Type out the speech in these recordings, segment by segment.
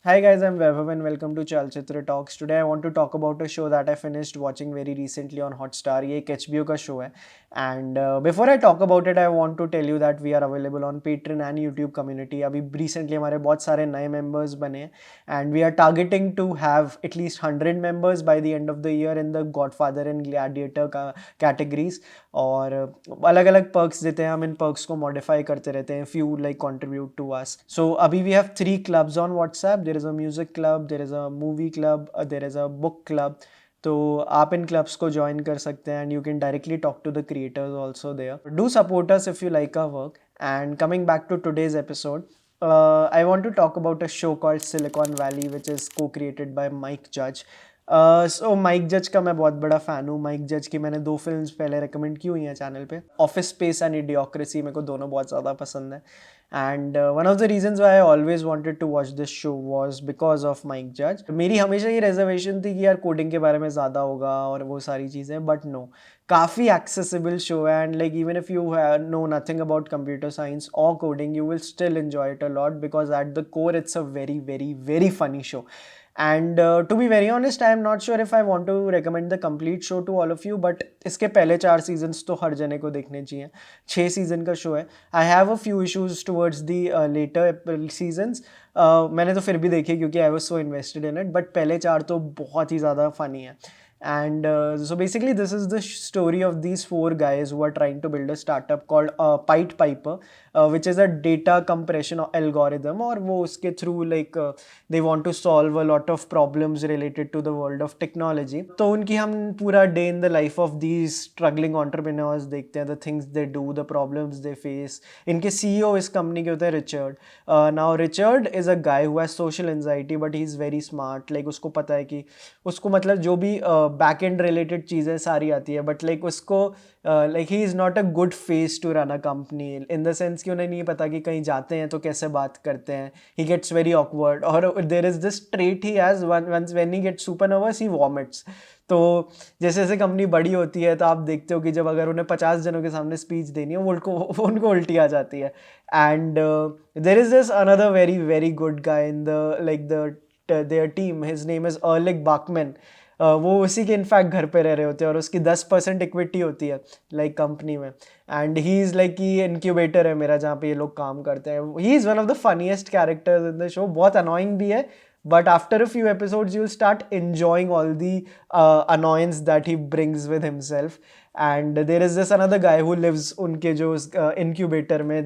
Hi guys, I'm Vaibhav and welcome to Chalchitra Talks. Today I want to talk about a show that I finished watching very recently on Hotstar. ये एक HBO का show है. And before I talk about it, I want to tell you that we are available on Patreon and YouTube community. अभी recently हमारे बहुत सारे नए members बने हैं and we are targeting to have at least 100 members by the end of the year in the Godfather and Gladiator categories. और अलग अलग perks देते हैं, हम इन perks को modify करते रहते हैं if you like contribute to us. So अभी we have 3 clubs on WhatsApp. There is a music club, there is a movie club, there is a book club. तो आप इन क्लब्स को ज्वाइन कर सकते हैं and you can directly talk to the creators also there. Do support us if you like our work. And coming back to today's episode, I want to talk about a show called Silicon Valley, which is co-created by Mike Judge. So Mike जज का मैं बहुत बड़ा fan हूँ. Mic जज की मैंने 2 films पहले रिकमेंड की हुई हैं चैनल पे. ऑफिस स्पेस एंड इडियोक्रेसी मेरे को दोनों बहुत ज़्यादा पसंद है. And one of the reasons why I always wanted to watch this show was because of Mike जज. मेरी हमेशा ये रिजर्वेशन थी कि यार कोडिंग के बारे में ज़्यादा होगा और वो सारी चीज़ें, बट नो, काफ़ी एक्सेसिबल शो है. And like even if you know nothing about computer science और coding, you will still enjoy it a lot because at the core it's a very very very funny show. And to be very honest, I am not sure if I want to recommend the complete show to all of you, but इसके पहले 4 seasons तो हर जने को देखने चाहिए. 6 season का show है. I have a few issues towards the latter seasons. मैंने तो फिर भी देखे क्योंकि I was so invested in it, but पहले 4 तो बहुत ही ज़्यादा फनी है. And so basically this is the story of these 4 guys who are trying to build a startup called Pied Piper, which is a data compression algorithm, और वो उसके through like they want to solve a lot of problems related to the world of technology. तो उनकी हम पूरा day in the life of these struggling entrepreneurs देखते हैं, the things they do, the problems they face. इनके CEO इस company के होते हैं Richard. Now Richard is a guy who has social anxiety but he is very smart. Like उसको पता है कि उसको मतलब जो भी बैक एंड रिलेटेड चीज़ें सारी आती है, बट लाइक उसको like he is not a good face to run a company in the sense कि उन्हें नहीं पता कि कहीं जाते हैं तो कैसे बात करते हैं. ही गेट्स वेरी ऑकवर्ड और there is this trait he has once when he gets super nervous he vomits. तो जैसे जैसे कंपनी बड़ी होती है तो आप देखते हो कि जब अगर उन्हें 50 जनों के सामने स्पीच देनी है वो उनको उल्टी आ जाती है. And there is this another very very good guy in the like the their team. His name is Erlich Bachman. वो उसी के इनफैक्ट घर पे रह रहे होते हैं और उसकी 10% इक्विटी होती है लाइक कंपनी में. एंड ही इज़ लाइक कि इनक्यूबेटर है मेरा जहाँ पे ये लोग काम करते हैं. He is one of the funniest characters in the show. बहुत अनोइंग भी है, but after a few episodes you'll start enjoying all the annoyance that he brings with himself. And there is this another guy who lives उनके जो incubator में,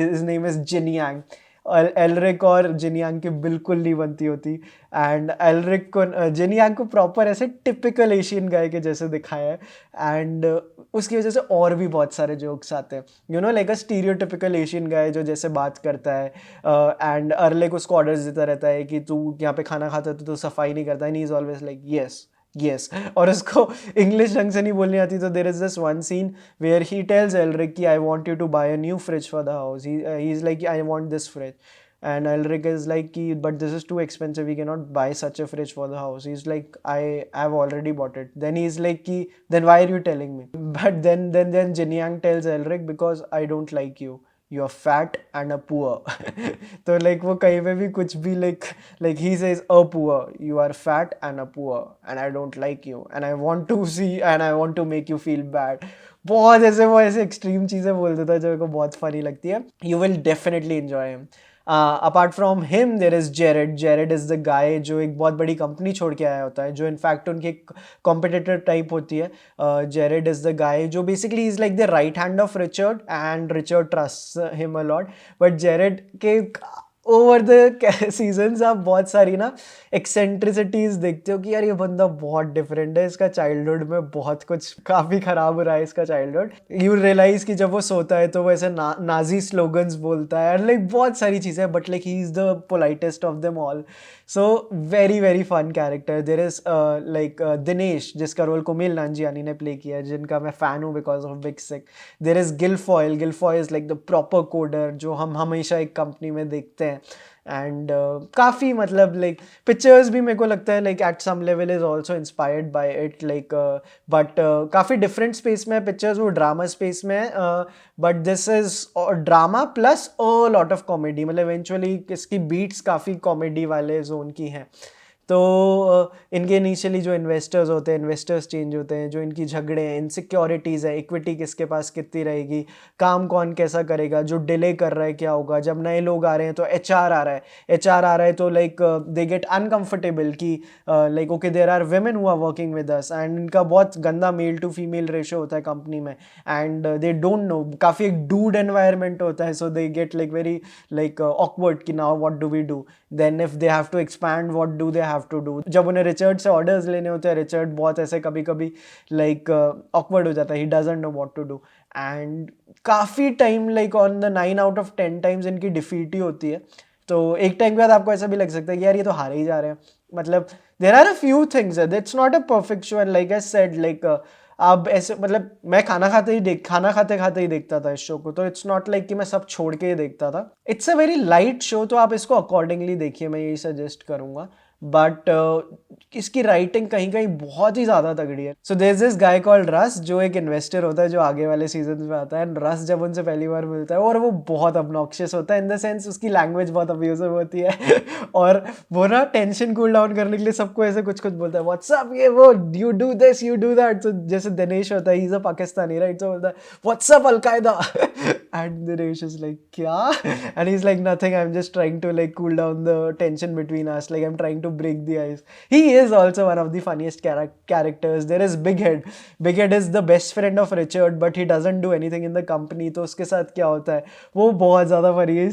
his name is Jin Yang. Alaric और जिनयांग की बिल्कुल नहीं बनती होती. And Alaric को जिनयांग को प्रॉपर ऐसे टिपिकल एशियन गाय के जैसे दिखाया है. एंड उसकी वजह से और भी बहुत सारे जोक्स आते हैं. You know like a stereotypical Asian guy जो जैसे बात करता है. एंड अर्लिक उसको ऑर्डर्स देता रहता है कि तू यहाँ पे खाना खाता है तो सफाई नहीं करता. And he is always like yes yes. और उसको इंग्लिश ढंग से नहीं बोलनी आती. तो there is this one scene where he tells Erlich कि I want you to buy a new fridge for the house. He is like I want this fridge. And Elric is like, but this is too expensive. We cannot buy such a fridge for the house. He's like, I've already bought it. Then he's like, then why are you telling me? But then Jin Yang tells Elric, because I don't like you. You're fat and a poor. तो like वो कहीं पे भी कुछ भी like he says a poor. You are fat and a poor and I don't like you and I want to see and I want to make you feel bad. बहुत ऐसे वो ऐसे एक्सट्रीम चीज़ें बोल देता है जो मेरे को बहुत फनी लगती है. You will definitely enjoy him. Apart from him there is Jared. Jared is the guy जो एक बहुत बड़ी कंपनी छोड़ के आया होता है, जो इनफैक्ट उनकी एक कॉम्पिटिटर टाइप होती है. जेरेड इज़ द गाय जो basically is like the right hand of Richard and Richard trust him a lot. But Jared के ओवर द सीजन्स आप बहुत सारी ना एक्सेंट्रिसिटीज़ देखते हो कि यार ये बंदा बहुत डिफरेंट है. इसका चाइल्डहुड में बहुत कुछ काफ़ी ख़राब रहा है इसका चाइल्डहुड. यू रियलाइज़ कि जब वो सोता है तो वो ऐसे नाजी स्लोगन्स बोलता है और लाइक बहुत सारी चीज़ें. But like he is the politest of them all. So very very fun character. There is like Dinesh जिसका रोल कुमिल नांजियानी ने प्ले किया है, जिनका मैं फ़ैन हूँ because of big sick. There is Gilfoyle. Gilfoyle is like the proper coder जो हम हमेशा एक कंपनी में देखते हैं. हैं एंड काफ़ी मतलब लाइक पिक्चर्स भी मेरे को लगता है like at some level is also inspired by it like but काफ़ी डिफरेंट स्पेस में है पिक्चर्स, वो ड्रामा स्पेस में है but this is drama plus a lot of comedy, मतलब इवेंचुअली इसकी बीट्स काफ़ी कॉमेडी वाले जोन की हैं। तो इनके इनिशियली जो इन्वेस्टर्स होते हैं, इन्वेस्टर्स चेंज होते हैं, जो इनकी झगड़े हैं, इनसिक्योरिटीज़ है, इक्विटी किसके पास कितनी रहेगी, काम कौन कैसा करेगा, जो डिले कर रहा है क्या होगा, जब नए लोग आ रहे हैं तो एचआर आ रहा है, एचआर आ रहा है तो लाइक दे गेट अनकंफर्टेबल कि like okay there are women who are working with us and इनका बहुत गंदा मेल टू फीमेल रेशो होता है कंपनी में एंड दे डोंट नो, काफ़ी एक डूड एनवायरनमेंट होता है, so they get like very like awkward कि now what do we do, then if they have to expand what do they have to do. जब उन्हें Richard से orders लेने होते हैं, रिचर्ड बहुत ऐसे कभी कभी लाइक ऑकवर्ड हो जाता है, he doesn't know what to do and काफ़ी time like on the 9 out of 10 times इनकी डिफीट ही होती है। तो एक टाइम के बाद आपको ऐसा भी लग सकता है कि यार ये तो हारे ही जा रहे हैं, मतलब there are a few things, it's not a perfect show and like I said like अब ऐसे मतलब मैं खाना खाते खाते ही देखता था इस शो को, तो इट्स नॉट लाइक कि मैं सब छोड़ के ही देखता था। It's a very light show, तो आप इसको अकॉर्डिंगली देखिए, मैं यही सजेस्ट करूंगा। बट इसकी राइटिंग कहीं कहीं बहुत ही ज़्यादा तगड़ी है। So there is this guy called Russ जो एक इन्वेस्टर होता है जो आगे वाले सीजन में आता है, एंड रस जब उनसे पहली बार मिलता है और वो बहुत obnoxious होता है, इन द सेंस उसकी लैंग्वेज बहुत अब्यूजिव होती है और वो ना टेंशन कूल डाउन करने के लिए सबको ऐसे कुछ कुछ बोलता है, व्हाट्सअप ये वो, you do this you do that. तो जैसे दिनेश होता है, he is a Pakistani right, तो बोलता है what's up al Qaeda and Dinesh is like क्या, and he is like nothing, I am just trying to like cool down the tension between us, like I'm trying to break the ice. He is also one of the funniest characters. There is Big Head. Big Head is the best friend of Richard, but he doesn't do anything in the company. तो उसके साथ क्या होता है, वो बहुत ज़्यादा funny है,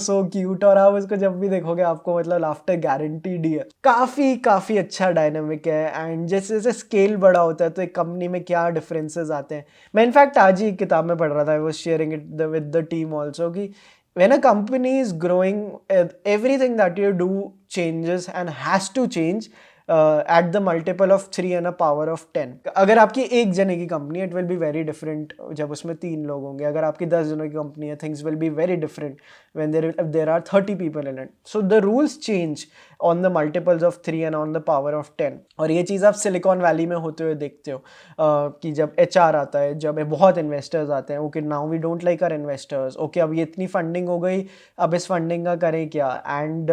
so cute, और आप उसको जब भी देखोगे आपको मतलब लाफ्टर गारंटीड ही है। काफ़ी अच्छा डायनामिक है एंड जैसे जैसे स्केल बड़ा होता है तो एक कंपनी में क्या डिफरेंसेस आते हैं। मैं इनफैक्ट आज ही एक किताब में पढ़ रहा था, I was sharing it with the team also, कि when a company is growing, everything that you do changes and has to change at the multiple of 3 and a power of 10. अगर आपकी एक जने की कंपनी है, it will be very different जब उसमें 3 लोग होंगे। अगर आपकी 10 जनों की कंपनी है, things will be very different when there are 30 people in it. So the rules change on the multiples of 3 and on the power of 10. और ये चीज़ आप सिलिकॉन वैली में होते हुए देखते हो कि जब HR आता है, जब बहुत इन्वेस्टर्स आते हैं, okay now we don't like our investors, okay अब ये इतनी फंडिंग हो गई, अब इस फंडिंग का करें क्या, and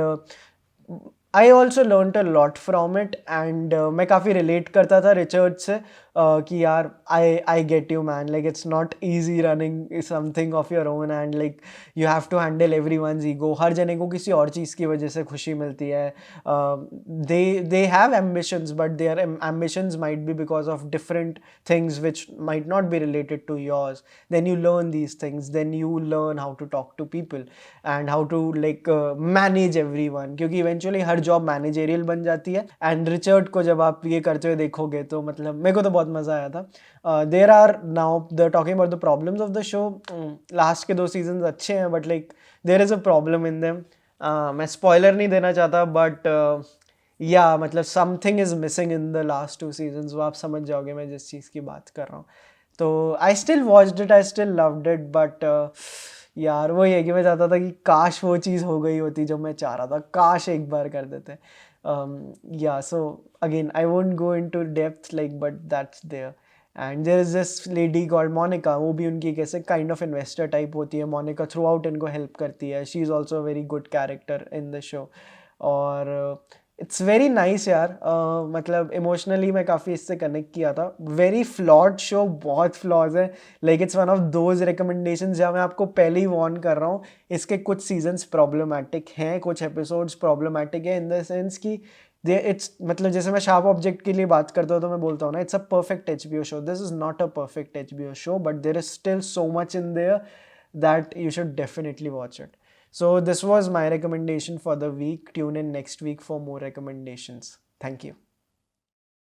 I also learn a lot from it and मैं काफ़ी रिलेट करता था रिचर्ड से कि यार I get you man, like it's not easy running something of your own and like you have to handle everyone's ego. हर जने को किसी और चीज़ की वजह से खुशी मिलती है, they have ambitions but their ambitions might be because of different things which might not be related to yours. Then you learn these things, then you learn how to talk to people and how to like manage everyone, क्योंकि eventually हर job managerial बन जाती है। And Richard को जब आप ये करते हुए देखोगे तो मतलब मेरे को तो बहुत मज़ा आया था। There are now the talking about the problems of the show, last के 2 सीजन अच्छे हैं but like there is a problem in them. मैं स्पॉइलर नहीं देना चाहता बट या मतलब something is missing in the last 2 seasons, वो आप समझ जाओगे मैं जिस चीज़ की बात कर रहा हूँ। तो I still watched it, I still loved it, but यार वो ये कि मैं चाहता था कि काश वो चीज़ हो गई होती जो मैं चाह रहा था, काश एक बार कर देते। Yeah, so again I won't go into depth like, but that's there. And there is this lady called Monica, वो भी उनकी कैसे काइंड ऑफ इन्वेस्टर टाइप होती है। मोनिका थ्रू आउट इनको हेल्प करती है, she is also very good character in the show. और इट्स वेरी नाइस यार, मतलब इमोशनली मैं काफ़ी इससे कनेक्ट किया था। वेरी फ्लॉड शो, बहुत फ्लॉज है, like it's one of those recommendation जहाँ मैं आपको पहले ही वार्न कर रहा हूँ, इसके कुछ सीजन्स प्रॉब्लमैटिक हैं, कुछ एपिसोड्स प्रॉब्लमैटिक है इन द सेंस कि इट्स मतलब जैसे मैं शार्प ऑब्जेक्ट के लिए बात करता हूँ तो मैं बोलता हूँ ना it's a perfect HBO show, this is not a perfect HBO show, but there is still so much in their that you should definitely watch it. So this was my recommendation for the week. Tune in next week for more recommendations. Thank you.